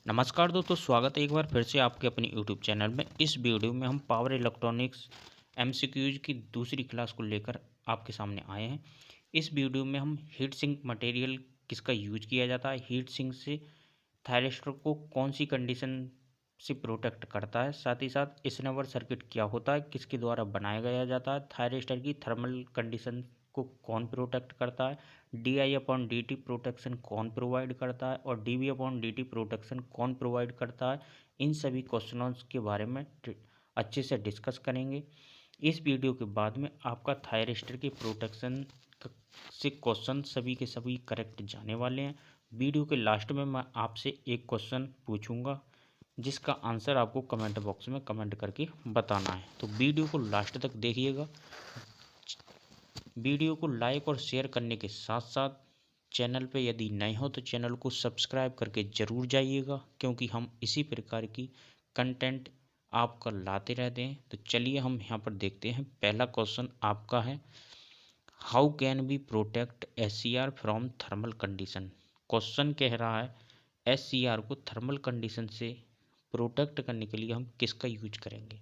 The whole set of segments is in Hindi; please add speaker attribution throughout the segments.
Speaker 1: नमस्कार दोस्तों, स्वागत है एक बार फिर से आपके अपने यूट्यूब चैनल में। इस वीडियो में हम पावर इलेक्ट्रॉनिक्स एमसीक्यूज की दूसरी क्लास को लेकर आपके सामने आए हैं। इस वीडियो में हम हीट सिंक मटेरियल किसका यूज किया जाता है, हीट सिंक से थायरिस्टर को कौन सी कंडीशन से प्रोटेक्ट करता है, साथ ही साथ स्नेवर सर्किट क्या होता है, किसके द्वारा बनाया गया जाता है, थायरिस्टर की थर्मल कंडीशन को कौन प्रोटेक्ट करता है, DI/dt प्रोटेक्शन कौन प्रोवाइड करता है और DV/dt प्रोटेक्शन कौन प्रोवाइड करता है। इन सभी क्वेश्चनों के बारे में अच्छे से डिस्कस करेंगे। इस वीडियो के बाद में आपका थायरिस्टर के प्रोटेक्शन से क्वेश्चन सभी के सभी करेक्ट जाने वाले हैं। वीडियो के लास्ट में मैं आपसे एक क्वेश्चन पूछूंगा जिसका आंसर आपको कमेंट बॉक्स में कमेंट करके बताना है, तो वीडियो को लास्ट तक देखिएगा। वीडियो को लाइक और शेयर करने के साथ साथ चैनल पे यदि नए हो तो चैनल को सब्सक्राइब करके ज़रूर जाइएगा, क्योंकि हम इसी प्रकार की कंटेंट आपका लाते रहते हैं। तो चलिए हम यहाँ पर देखते हैं। पहला क्वेश्चन आपका है, how can we protect SCR from thermal condition. Question कह रहा है SCR को थर्मल कंडीशन से प्रोटेक्ट करने के लिए हम किसका यूज करेंगे।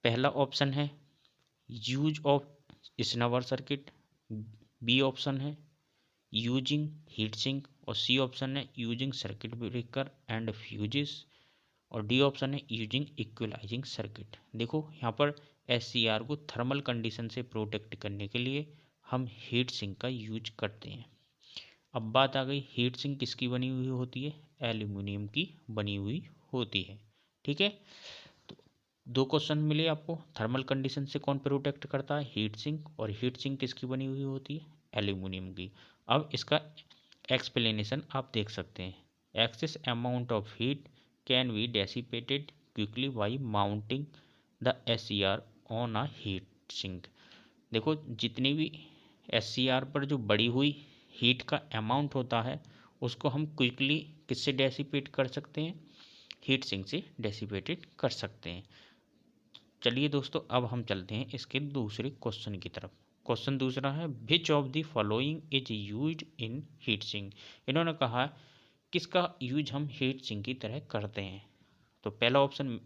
Speaker 1: पहला ऑप्शन है use of snubber circuit, B option है यूजिंग हीट सिंक और सी ऑप्शन है using circuit breaker and fuses और डी ऑप्शन है यूजिंग इक्वलाइजिंग सर्किट। देखो यहाँ पर SCR को थर्मल कंडीशन से प्रोटेक्ट करने के लिए हम हीट सिंक का यूज करते हैं। अब बात आ गई, हीट सिंक किसकी बनी हुई होती है, एल्यूमिनियम की बनी हुई होती है। ठीक है, दो क्वेश्चन मिले आपको। थर्मल कंडीशन से कौन प्रोटेक्ट करता है, हीट सिंक, और हीट सिंक किसकी बनी हुई होती है, एल्यूमिनियम की। अब इसका एक्सप्लेनेशन आप देख सकते हैं। Excess amount of heat can be dissipated quickly by mounting the SCR on a heat sink. देखो, जितनी भी SCR पर जो बढ़ी हुई हीट का अमाउंट होता है उसको हम क्विकली किससे डेसिपेट कर सकते हैं, हीट सिंक से डेसिपेटेड कर सकते हैं। चलिए दोस्तों, अब हम चलते हैं इसके दूसरे क्वेश्चन की तरफ। क्वेश्चन दूसरा है, which of the following is used in heat sink. इन्होंने कहा किसका यूज हम हीट सिंक की तरह करते हैं। तो पहला ऑप्शन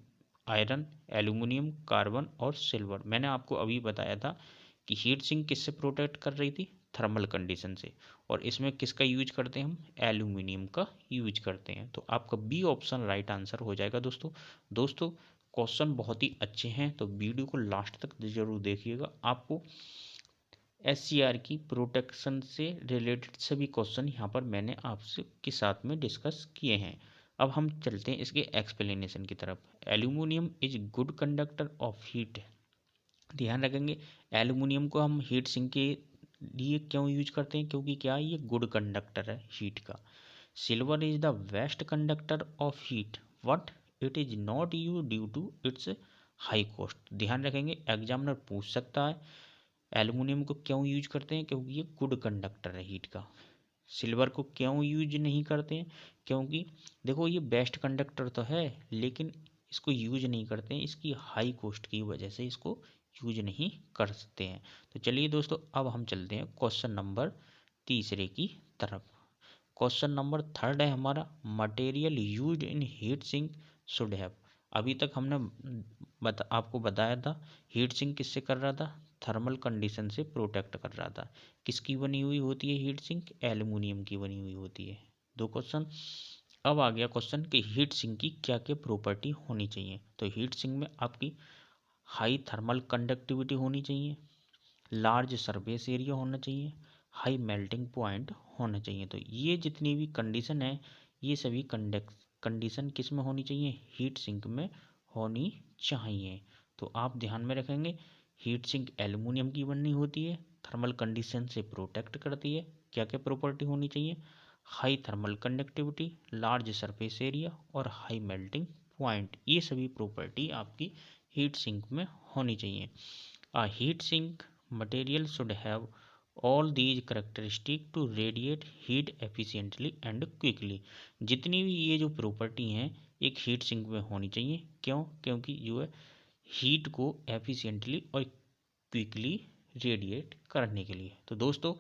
Speaker 1: आयरन, एल्यूमिनियम, कार्बन और सिल्वर। मैंने आपको अभी बताया था कि हीट सिंक किससे प्रोटेक्ट कर रही थी, थर्मल कंडीशन से, और इसमें किसका यूज करते हैं हम, एल्यूमिनियम का यूज करते हैं। तो आपका बी ऑप्शन राइट आंसर हो जाएगा। दोस्तों क्वेश्चन बहुत ही अच्छे हैं, तो वीडियो को लास्ट तक जरूर देखिएगा। आपको SCR की प्रोटेक्शन से रिलेटेड सभी क्वेश्चन यहाँ पर मैंने आपसे के साथ में डिस्कस किए हैं। अब हम चलते हैं इसके एक्सप्लेनेशन की तरफ। Aluminium is good conductor of heat. ध्यान रखेंगे, एल्यूमिनियम को हम हीट सिंक के लिए क्यों यूज करते हैं, क्योंकि क्या ये गुड कंडक्टर है हीट का। Silver is the best conductor of heat, but it is not use due to its high cost. ध्यान रखेंगे, एग्जामिनर पूछ सकता है एल्यूमिनियम को क्यों यूज करते हैं, क्योंकि ये गुड कंडक्टर है हीट का। सिल्वर को क्यों यूज नहीं करते हैं, क्योंकि देखो ये बेस्ट कंडक्टर तो है लेकिन इसको यूज नहीं करते हैं, इसकी हाई कॉस्ट की वजह से इसको यूज नहीं कर सकते हैं। तो चलिए दोस्तों, अब हम चलते हैं क्वेश्चन नंबर तीसरे की तरफ। क्वेश्चन नंबर थर्ड है हमारा, material used in heat sink should have. अभी तक हमने आपको बताया था हीट सिंक किससे कर रहा था, थर्मल कंडीशन से प्रोटेक्ट कर रहा था। किसकी बनी हुई होती है हीट सिंक, एल्यूमिनियम की बनी हुई होती है। दो क्वेश्चन। अब आ गया क्वेश्चन कि हीट सिंक की क्या क्या प्रॉपर्टी होनी चाहिए। तो हीट सिंक में आपकी हाई थर्मल कंडक्टिविटी होनी चाहिए, लार्ज सरफेस एरिया होना चाहिए, हाई मेल्टिंग पॉइंट होना चाहिए। तो ये जितनी भी कंडीशन है ये सभी कंडीशन किस में होनी चाहिए, हीट सिंक में होनी चाहिए। तो आप ध्यान में रखेंगे, हीट सिंक एल्यूमिनियम की बननी होती है, थर्मल कंडीशन से प्रोटेक्ट करती है। क्या क्या प्रॉपर्टी होनी चाहिए, high thermal conductivity, large surface area और हाई मेल्टिंग पॉइंट। ये सभी प्रॉपर्टी आपकी हीट सिंक में होनी चाहिए। A heat sink material should have all these characteristic to radiate heat efficiently and quickly। जितनी भी ये जो प्रॉपर्टी हैं एक हीट सिंक में होनी चाहिए। क्यों, क्योंकि जो है हीट को एफिशिएंटली और क्विकली रेडिएट करने के लिए। तो दोस्तों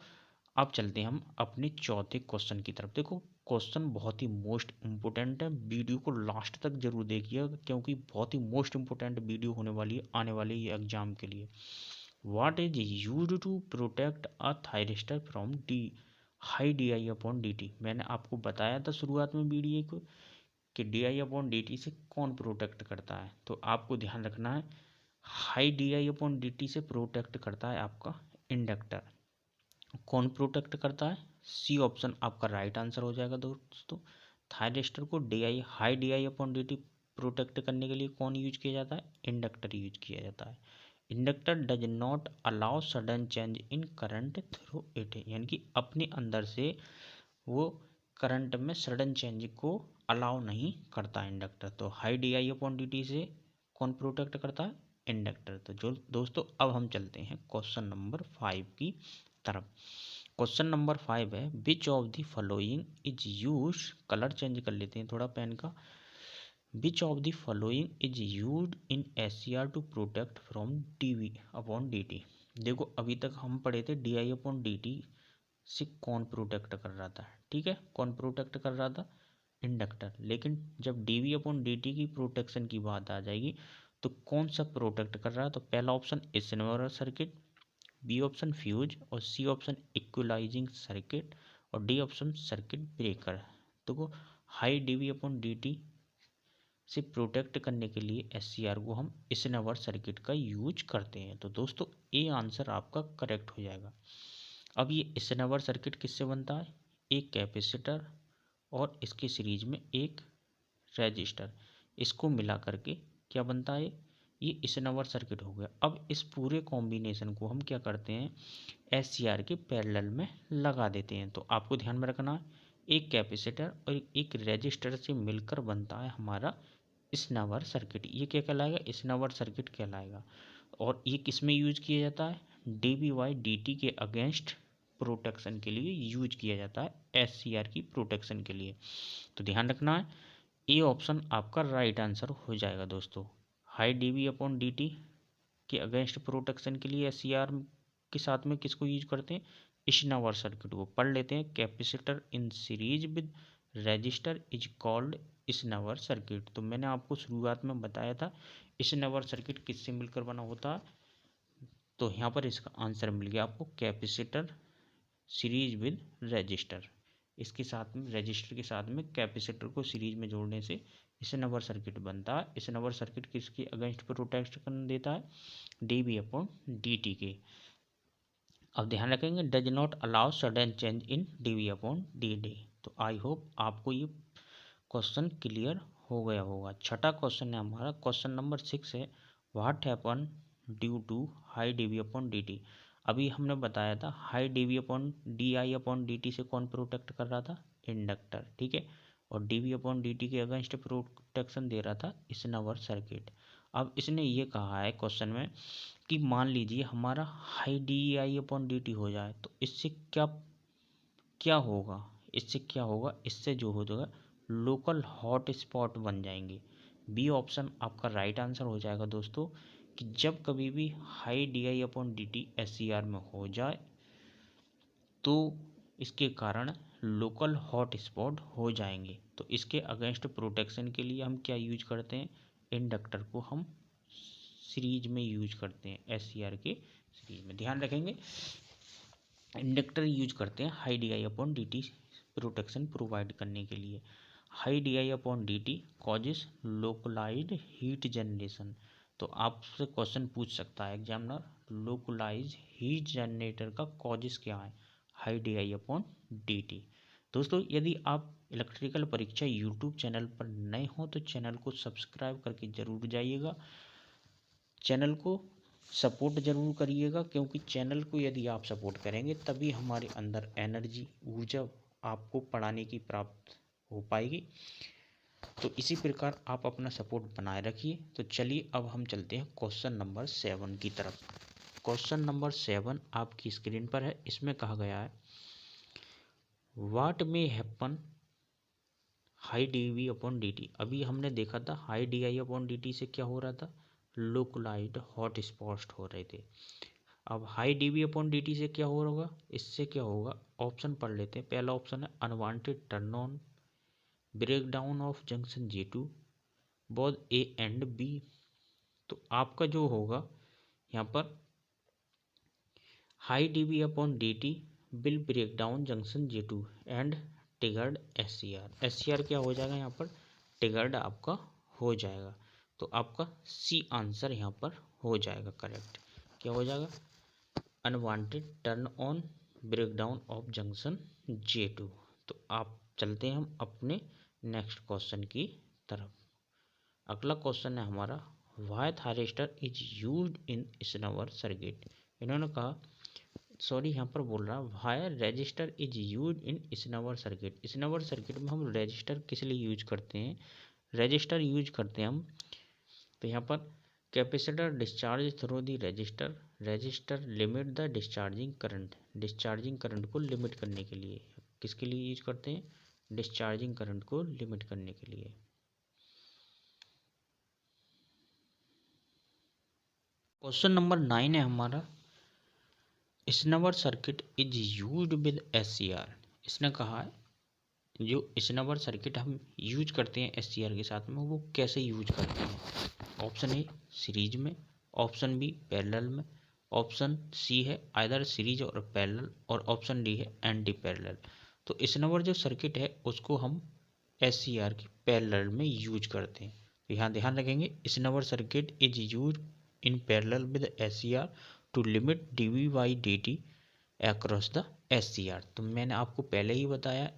Speaker 1: अब चलते हैं हम अपने चौथे क्वेश्चन की तरफ। देखो क्वेश्चन बहुत ही मोस्ट इम्पोर्टेंट है, वीडियो को लास्ट तक जरूर देखिएगा क्योंकि बहुत ही मोस्ट इम्पोर्टेंट वीडियो होने वाली है आने वाले ये एग्जाम के लिए। What is used to protect a thyristor from the high D I upon D T. मैंने आपको बताया था शुरुआत में वीडियो को कि D I upon D T से कौन प्रोटेक्ट करता है, तो आपको ध्यान रखना है high D I upon D T से प्रोटेक्ट करता है आपका इंडक्टर। कौन प्रोटेक्ट करता है, सी ऑप्शन आपका राइट आंसर हो जाएगा दोस्तों। थायरिस्टर को D I high D I upon D T protect करने के लिए कौन यूज किया जाता है, इंडक्टर यूज किया जाता है। Inductor does not allow sudden change in current through it, यानी कि अपने अंदर से वो करंट में सडन चेंज को अलाउ नहीं करता इंडक्टर। तो high D I upon D T से कौन प्रोटेक्ट करता है, इंडक्टर। तो जो दोस्तों अब हम चलते हैं क्वेश्चन नंबर 5 की तरफ। क्वेश्चन नंबर 5 है which of the following is use, colour change कर लेते हैं थोड़ा पेन का। Which of the following is use in S C R to protect from D V upon D T. देखो अभी तक हम पढ़े थे D I upon D T से कौन प्रोटेक्ट कर रहा था, ठीक है, कौन प्रोटेक्ट कर रहा था, इंडक्टर। लेकिन जब D V upon D T की प्रोटेक्शन की बात आ जाएगी तो कौन सा प्रोटेक्ट कर रहा है, तो पहला option inverter circuit, B option fuse और सी ऑप्शन इक्वलाइजिंग सर्किट और डी ऑप्शन सर्किट ब्रेकर। तो high D V upon D T से प्रोटेक्ट करने के लिए एस सी आर को हम इन्वर्टर सर्किट का यूज करते हैं। तो दोस्तों ए आंसर आपका करेक्ट हो जाएगा। अब ये इन्वर्टर सर्किट किससे बनता है, एक कैपेसिटर और इसके सीरीज में एक रेजिस्टर, इसको मिला करके क्या बनता है, ये इन्वर्टर सर्किट हो गया। अब इस पूरे कॉम्बिनेशन को हम क्या करते हैं, एस सी आर के पैरेलल में लगा देते हैं। तो आपको ध्यान में रखना है एक कैपेसिटर और एक रेजिस्टर से मिलकर बनता है हमारा इन्वर्टर सर्किट। ये क्या कहलाएगा, इन्वर्टर सर्किट कहलाएगा। और ये किस में यूज किया जाता है, D V by D T के अगेंस्ट प्रोटेक्शन के लिए यूज किया जाता है, एस सी आर की प्रोटेक्शन के लिए। तो ध्यान रखना है ए ऑप्शन आपका राइट आंसर हो जाएगा दोस्तों। High D V upon D T के अगेंस्ट प्रोटेक्शन के लिए एस सी आर के साथ में किसको यूज करते हैं, इन्वर्टर सर्किट को। पढ़ लेते हैं capacitor in series with resistor is called inverter circuit. तो मैंने आपको शुरुआत में बताया था इन्वर्टर सर्किट किससे मिलकर बना होता है, तो यहाँ पर इसका आंसर मिल गया आपको, कैपेसिटर सीरीज विद रजिस्टर, इसके साथ में रजिस्टर के साथ में कैपेसिटर को सीरीज में जोड़ने से इन्वर्टर सर्किट बनता है। इन्वर्टर सर्किट किसके अगेंस्ट प्रोटेक्शन देता है, D V upon D T के। अब ध्यान रखेंगे does not allow sudden change in D V upon D D. तो आई होप आपको ये क्वेश्चन क्लियर हो गया होगा। छठा क्वेश्चन है हमारा, क्वेश्चन नंबर 6 है what happen due to high D V upon D T. अभी हमने बताया था high D V upon D I upon D T से कौन प्रोटेक्ट कर रहा था, इंडक्टर, ठीक है, और D V upon D T के अगेंस्ट प्रोटेक्शन दे रहा था इन्वर्टर सर्किट। अब इसने ये कहा है क्वेश्चन में कि मान लीजिए हमारा high D I upon D T हो जाए तो इससे क्या क्या होगा, इससे क्या होगा, इससे जो हो जाएगा लोकल हॉट स्पॉट बन जाएंगे। बी ऑप्शन आपका राइट आंसर हो जाएगा दोस्तों कि जब कभी भी high D I upon D T S C R में हो जाए तो इसके कारण लोकल हॉट स्पॉट हो जाएंगे। तो इसके अगेंस्ट प्रोटेक्शन के लिए हम क्या यूज करते हैं, इंडक्टर को हम सीरीज में यूज करते हैं, एस सी आर के सीरीज में। ध्यान रखेंगे इंडक्टर यूज करते हैं high D I upon D T protection provide करने के लिए। High D I upon D T causes localised heat generation. तो आपसे क्वेश्चन पूछ सकता है एग्जामिनर, लोकलाइज हीट जनरेटर का कॉजेस क्या है, high D I upon D T. दोस्तों यदि आप इलेक्ट्रिकल परीक्षा यूट्यूब चैनल पर नए हो तो चैनल को सब्सक्राइब करके जरूर जाइएगा, चैनल को सपोर्ट ज़रूर करिएगा, क्योंकि चैनल को यदि आप सपोर्ट करेंगे तभी हमारे अंदर एनर्जी ऊर्जा आपको पढ़ाने की प्राप्त हो पाएगी। तो इसी प्रकार आप अपना सपोर्ट बनाए रखिए। तो चलिए अब हम चलते हैं क्वेश्चन नंबर 7 की तरफ। क्वेश्चन नंबर 7 आपकी स्क्रीन पर है। इसमें कहा गया है what may happen high D V upon D T. अभी हमने देखा था high D I upon D T से क्या हो रहा था, लोकलाइज्ड हॉट स्पॉट हो रहे थे। अब high DV upon D T से क्या होगा, इससे क्या होगा, ऑप्शन पढ़ लेते हैं। पहला ऑप्शन है unwanted turn on break down of junction J2 both A and B. तो आपका जो होगा यहाँ पर high DV upon D T will break down junction J2 and triggered SCR। SCR क्या हो जाएगा यहाँ पर, टिगर्ड आपका हो जाएगा। तो आपका सी आंसर यहाँ पर हो जाएगा करेक्ट। क्या हो जाएगा, unwanted turn on break down of junction J2। तो आप चलते हैं हम अपने नेक्स्ट क्वेश्चन की तरफ। अगला क्वेश्चन है हमारा, why thyristor is used in snubber circuit. इन्होंने कहा, सॉरी यहाँ पर बोल रहा, why resistor is use in snubber circuit. Snubber circuit में हम रजिस्टर किस लिए यूज करते हैं, रजिस्टर यूज करते हैं हम। तो यहाँ पर capacitor discharge through the register, register limit the discharging current, discharging current को लिमिट करने के लिए। किसके लिए यूज करते हैं, डिस्चार्जिंग करंट को लिमिट करने के लिए। क्वेश्चन नंबर 9 है हमारा, snubber circuit is used with SCR। इसने कहा है जो स्नवर सर्किट हम यूज करते हैं SCR के साथ में, वो कैसे यूज करते हैं। ऑप्शन ए सीरीज में, ऑप्शन बी पैरेलल में, ऑप्शन सी है आइदर सीरीज और पैरेलल, और ऑप्शन डी है एंटी पैरेलल। तो स्नवर जो सर्किट है उसको हम SCR के पैरेलल में यूज करते हैं। तो यहाँ ध्यान रखेंगे, snubber circuit is use in parallel with SCR to limit dV by dt across the SCR। तो मैंने आपको पहले ही बताया,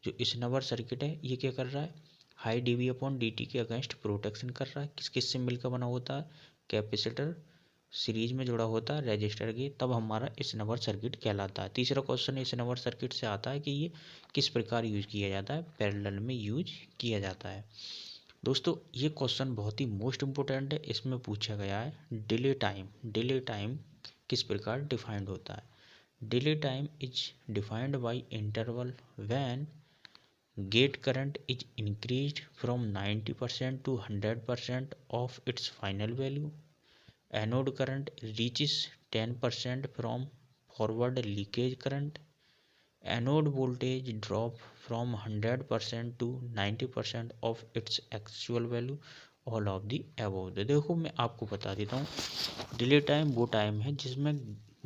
Speaker 1: जो स्नवर सर्किट है ये क्या कर रहा है, हाई dV अपॉन dt के अगेंस्ट प्रोटेक्शन कर रहा है। किस किस से मिलकर बना होता है, कैपेसिटर सीरीज में जुड़ा होता है रजिस्टर के, तब हमारा स्नवर सर्किट कहलाता है। तीसरा क्वेश्चन स्नवर सर्किट से आता है कि ये किस प्रकार यूज किया जाता है, पैरेलल में यूज किया जाता है। दोस्तों ये क्वेश्चन बहुत ही मोस्ट इम्पोर्टेंट है। इसमें पूछा गया है डिले टाइम, डिले टाइम किस प्रकार डिफाइंड होता है। Delay time is defined by interval when gate current is increased from 90% to 100% of its final value, anode current reaches 10% from forward leakage current, anode voltage drop from 100% to 90% of its actual value, all of the above. देखो मैं आपको बता देता हूँ, डिले टाइम वो टाइम है जिसमें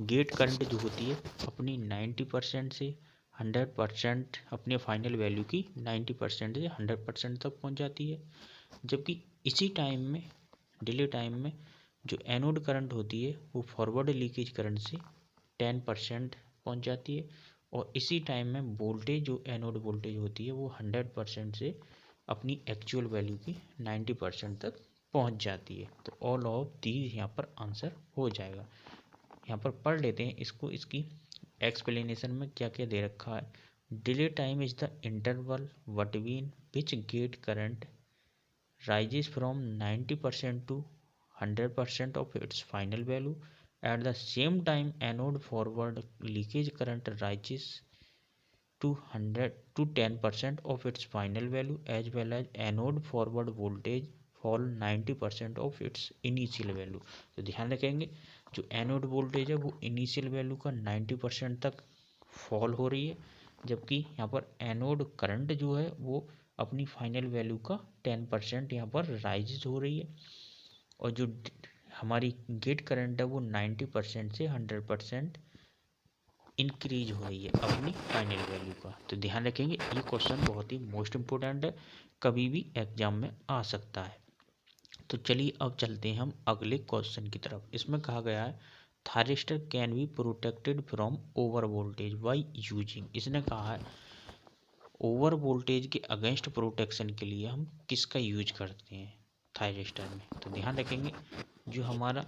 Speaker 1: गेट करंट जो होती है अपनी 90% से 100% अपने फाइनल वैल्यू की 90% से 100% तक पहुँच जाती है। जबकि इसी टाइम में, डिले टाइम में, जो एनोड करंट होती है वो फॉरवर्ड लीकेज करंट से 10% पहुँच जाती है। और इसी टाइम में वोल्टेज, जो एनोड वोल्टेज होती है वो 100% से अपनी एक्चुअल वैल्यू की 90% तक पहुंच जाती है। तो ऑल ऑफ दीज यहाँ पर आंसर हो जाएगा। यहाँ पर पढ़ लेते हैं इसको, इसकी एक्सप्लेनेशन में क्या क्या दे रखा है। Delay time is the interval between which gate current rises from 90% to 100% of its final value. At the same time, anode forward leakage current rises to 10% of its final value, as well as anode forward voltage fall 90% of its initial value। तो ध्यान रखेंगे, जो एनोड वोल्टेज है वो इनिशियल वैल्यू का 90% तक फॉल हो रही है, जबकि यहाँ पर एनोड करंट जो है वो अपनी फाइनल वैल्यू का 10% यहाँ पर राइज हो रही है। और जो हमारी गेट करंट है वो 90% से 100% इंक्रीज हो रही है अपनी फाइनल वैल्यू का। तो ध्यान रखेंगे, ये क्वेश्चन बहुत ही मोस्ट इम्पोर्टेंट है, कभी भी एग्जाम में आ सकता है। तो चलिए अब चलते हैं हम अगले क्वेश्चन की तरफ। इसमें कहा गया है thyristor can be protected from over voltage by using. इसने कहा है ओवर वोल्टेज के अगेंस्ट प्रोटेक्शन के लिए हम किसका यूज करते हैं थायरिस्टर में। तो ध्यान रखेंगे, जो हमारा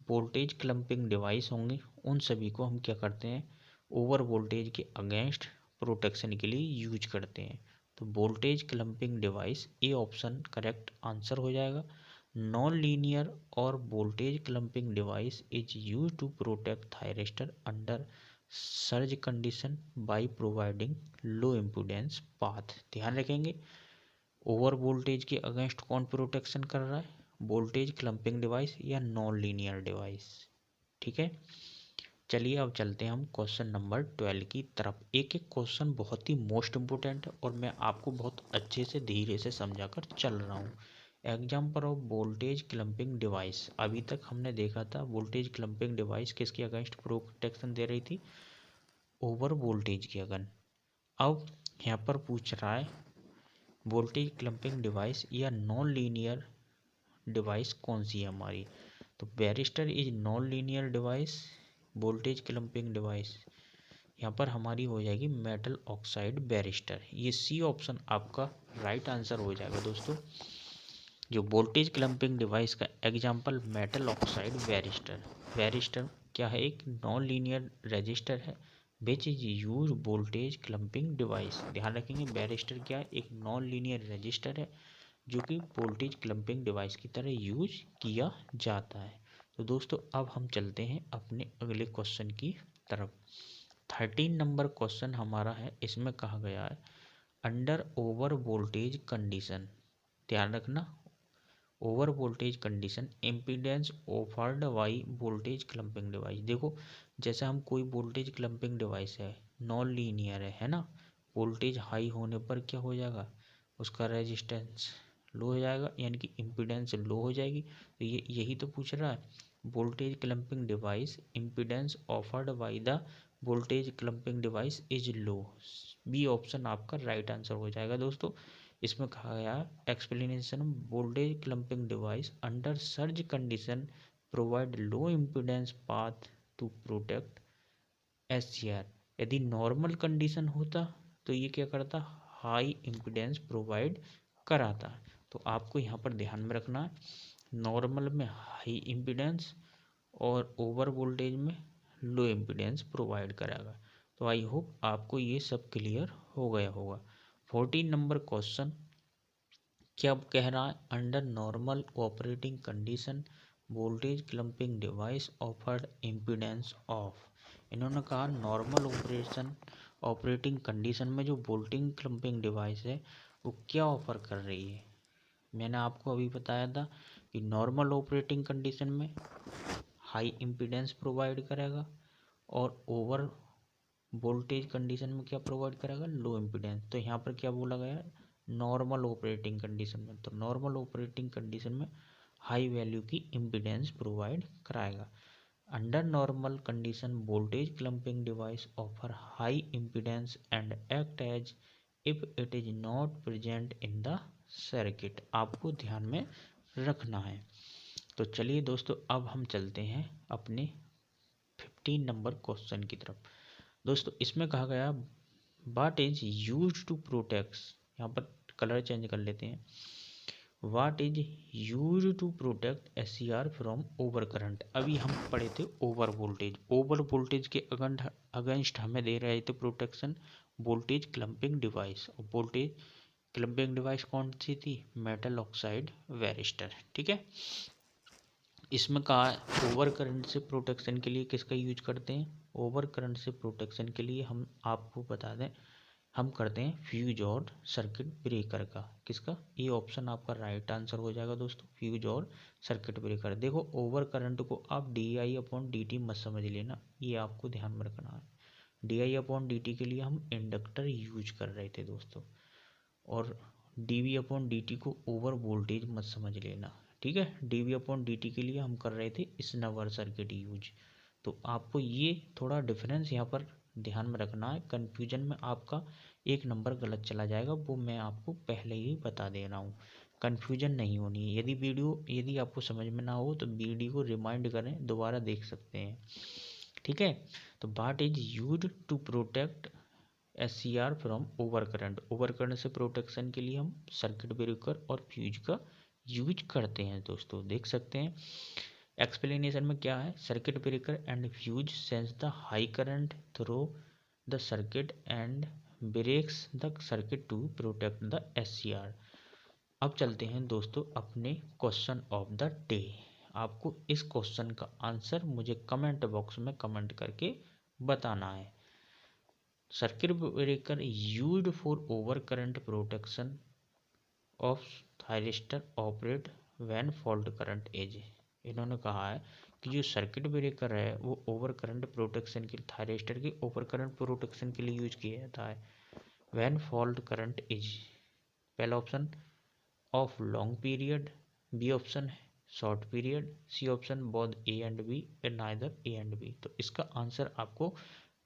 Speaker 1: वोल्टेज क्लम्पिंग डिवाइस होंगे उन सभी को हम क्या करते हैं, ओवर वोल्टेज के अगेंस्ट प्रोटेक्शन के लिए यूज करते हैं। तो voltage clamping device, A option correct answer हो जाएगा। नॉन लीनियर और voltage clamping device is use to protect thyristor under surge condition by providing low impedance path. ध्यान रखेंगे, ओवर वोल्टेज के अगेंस्ट कौन प्रोटेक्शन कर रहा है, वोल्टेज क्लम्पिंग डिवाइस या नॉन लीनियर डिवाइस। ठीक है, चलिए अब चलते हैं हम क्वेश्चन नंबर 12 की तरफ। एक एक क्वेश्चन बहुत ही मोस्ट इम्पोर्टेंट है और मैं आपको बहुत अच्छे से धीरे से समझाकर चल रहा हूँ। Example of voltage clamping device. अभी तक हमने देखा था वोल्टेज क्लम्पिंग डिवाइस किसके अगेंस्ट प्रोटेक्शन दे रही थी, ओवर वोल्टेज के अगेंस्ट। अब यहाँ पर पूछ रहा है वोल्टेज क्लम्पिंग डिवाइस या नॉन लीनियर डिवाइस कौन सी है हमारी। तो barrister is non linear device, voltage clamping device यहाँ पर हमारी हो जाएगी मेटल ऑक्साइड बैरिस्टर। ये सी ऑप्शन आपका राइट आंसर हो जाएगा दोस्तों। जो वोल्टेज क्लम्पिंग डिवाइस का example metal oxide barrister. Barrister क्या है, एक नॉन लीनियर रेजिस्टर है which is use voltage clamping device. ध्यान रखेंगे बैरिस्टर क्या है, एक नॉन लीनियर रेजिस्टर है जो कि वोल्टेज क्लम्पिंग डिवाइस की तरह यूज किया जाता है। तो दोस्तों अब हम चलते हैं अपने अगले क्वेश्चन की तरफ। 13 नंबर क्वेश्चन हमारा है, इसमें कहा गया है अंडर ओवर वोल्टेज कंडीशन। ध्यान रखना, over voltage condition impedance offered by voltage clamping device. देखो जैसे हम कोई वोल्टेज क्लम्पिंग डिवाइस है, नॉन लीनियर है ना, वोल्टेज हाई होने पर क्या हो जाएगा, उसका रेजिस्टेंस लो हो जाएगा, यानी कि इम्पीडेंस लो हो जाएगी। तो ये यही तो पूछ रहा है, voltage clamping device impedance offered by the voltage clamping device is low. B option आपका राइट आंसर हो जाएगा दोस्तों। इसमें कहा गया explanation voltage clamping device under surge condition provide low impedance path to protect SCR. यदि नॉर्मल कंडीशन होता तो ये क्या करता, हाई इम्पीडेंस प्रोवाइड कराता। तो आपको यहाँ पर ध्यान में रखना है नॉर्मल में हाई इम्पीडेंस और ओवर वोल्टेज में लो इम्पीडेंस प्रोवाइड कराएगा। तो आई होप आपको ये सब क्लियर हो गया होगा। 14 नंबर क्वेश्चन क्या कह रहा है, under normal operating condition voltage clamping device offered impedance of. इन्होंने कहा नॉर्मल ऑपरेटिंग कंडीशन में जो वोल्टेज क्लम्पिंग डिवाइस है वो क्या ऑफर कर रही है। मैंने आपको अभी बताया था कि नॉर्मल ऑपरेटिंग कंडीशन में हाई इम्पीडेंस प्रोवाइड करेगा और ओवर वोल्टेज कंडीशन में क्या प्रोवाइड करेगा, लो इम्पीडेंस। तो यहाँ पर क्या बोला गया, नॉर्मल ऑपरेटिंग कंडीशन में। तो नॉर्मल ऑपरेटिंग कंडीशन में हाई वैल्यू की इम्पीडेंस प्रोवाइड कराएगा। Under normal condition voltage clamping device offer high impedance and act as if it is not present in the circuit. आपको ध्यान में रखना है। तो चलिए दोस्तों अब हम चलते हैं अपने 15 नंबर क्वेश्चन की तरफ। दोस्तों इसमें कहा गया what is use to protect, यहाँ पर कलर चेंज कर लेते हैं, what is use to protect SCR from over current. अभी हम पढ़े थे ओवर वोल्टेज, ओवर वोल्टेज के अगेंस्ट हमें दे रहे थे प्रोटेक्शन वोल्टेज क्लम्पिंग डिवाइस। और वोल्टेज क्लम्पिंग डिवाइस कौन सी थी, मेटल ऑक्साइड बैरिस्टर। ठीक है, इसमें कहा ओवर करंट से प्रोटेक्शन के लिए किसका यूज करते हैं, ओवर करंट से प्रोटेक्शन के लिए हम आपको बता दें हम करते हैं फ्यूज और सर्किट ब्रेकर का। किसका, ये ऑप्शन आपका राइट आंसर हो जाएगा दोस्तों, फ्यूज और सर्किट ब्रेकर। देखो ओवर करंट को आप di/dt मत समझ लेना, ये आपको ध्यान में रखना है। di/dt के लिए हम इंडक्टर यूज कर रहे थे दोस्तों, और dv/dt को ओवर वोल्टेज मत समझ लेना। ठीक है, dv/dt के लिए हम कर रहे थे स्नवर सर्किट यूज। तो आपको ये थोड़ा डिफरेंस यहाँ पर ध्यान में रखना है, कन्फ्यूजन में आपका एक नंबर गलत चला जाएगा, वो मैं आपको पहले ही बता दे रहा हूँ, कन्फ्यूजन नहीं होनी है। यदि आपको समझ में ना हो तो वीडियो को रिमाइंड करें, दोबारा देख सकते हैं। ठीक है, तो what is use to protect SCR from over current. Over current से प्रोटेक्शन के लिए हम सर्किट ब्रेकर और फ्यूज का यूज करते हैं दोस्तों, देख सकते हैं। एक्सप्लेनेशन में क्या है, circuit breaker and fuse sense the high current through the circuit and breaks the circuit to protect the SCR. अब चलते हैं दोस्तों अपने क्वेश्चन ऑफ द डे। आपको इस क्वेश्चन का आंसर मुझे कमेंट बॉक्स में कमेंट करके बताना है। Circuit breaker used for over current protection of thyristor operate when fault current is. इन्होंने कहा है कि जो सर्किट ब्रेकर है वो ओवर करंट प्रोटेक्शन के थायरिस्टर के ओवर करंट प्रोटेक्शन के लिए यूज किया जाता है। व्हेन फॉल्ट करंट इज, पहला option of long period, B option है short period, C option both A and B and neither A and B. तो इसका आंसर आपको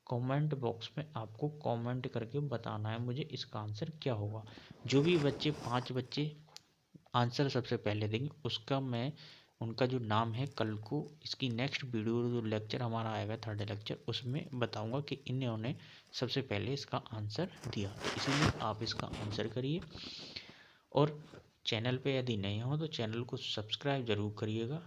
Speaker 1: कमेंट बॉक्स में आपको कमेंट करके बताना है मुझे इसका आंसर क्या होगा। जो भी बच्चे 5 बच्चे आंसर सबसे पहले देंगे उसका मैं उनका जो नाम है कल को इसकी नेक्स्ट वीडियो जो लेक्चर हमारा आएगा थर्ड लेक्चर उसमें बताऊंगा कि इन्होंने सबसे पहले इसका आंसर दिया। तो इसीलिए आप इसका आंसर करिए और चैनल पे यदि नए हो तो चैनल को सब्सक्राइब ज़रूर करिएगा,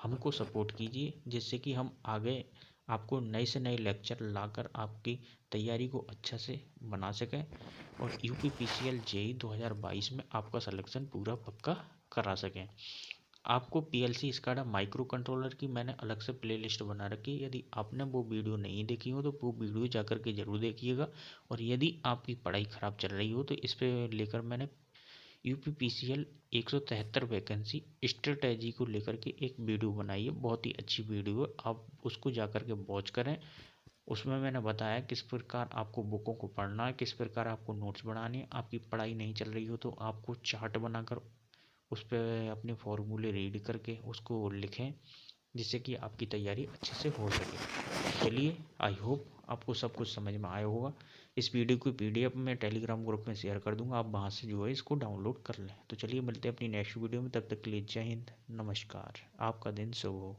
Speaker 1: हमको सपोर्ट कीजिए जिससे कि हम आगे आपको नए से नए लेक्चर लाकर आपकी तैयारी को अच्छा से बना सकें और UPPCL JEE 2022 में आपका सिलेक्शन पूरा पक्का करा सकें। आपको PLC SCADA माइक्रो कंट्रोलर की मैंने अलग से प्लेलिस्ट बना रखी है, यदि आपने वो वीडियो नहीं देखी हो तो वो वीडियो जाकर के ज़रूर देखिएगा। और यदि आपकी पढ़ाई ख़राब चल रही हो तो इस पर लेकर मैंने UPPCL 173 वैकेंसी स्ट्रेटजी को लेकर के एक वीडियो बनाई है, बहुत ही अच्छी वीडियो है, आप उसको जाकर के वॉच करें। उसमें मैंने बताया किस प्रकार आपको बुकों को पढ़ना है, किस प्रकार आपको नोट्स बनाने हैं। आपकी पढ़ाई नहीं चल रही हो तो आपको चार्ट बनाकर उस पर अपने फॉर्मूले रीड करके उसको लिखें जिससे कि आपकी तैयारी अच्छे से हो सके। चलिए आई होप आपको सब कुछ समझ में आया होगा। इस वीडियो को PDF में टेलीग्राम ग्रुप में शेयर कर दूंगा, आप वहाँ से जो है इसको डाउनलोड कर लें। तो चलिए मिलते हैं अपनी नेक्स्ट वीडियो में, तब तक के लिए जय हिंद, नमस्कार, आपका दिन शुभ हो।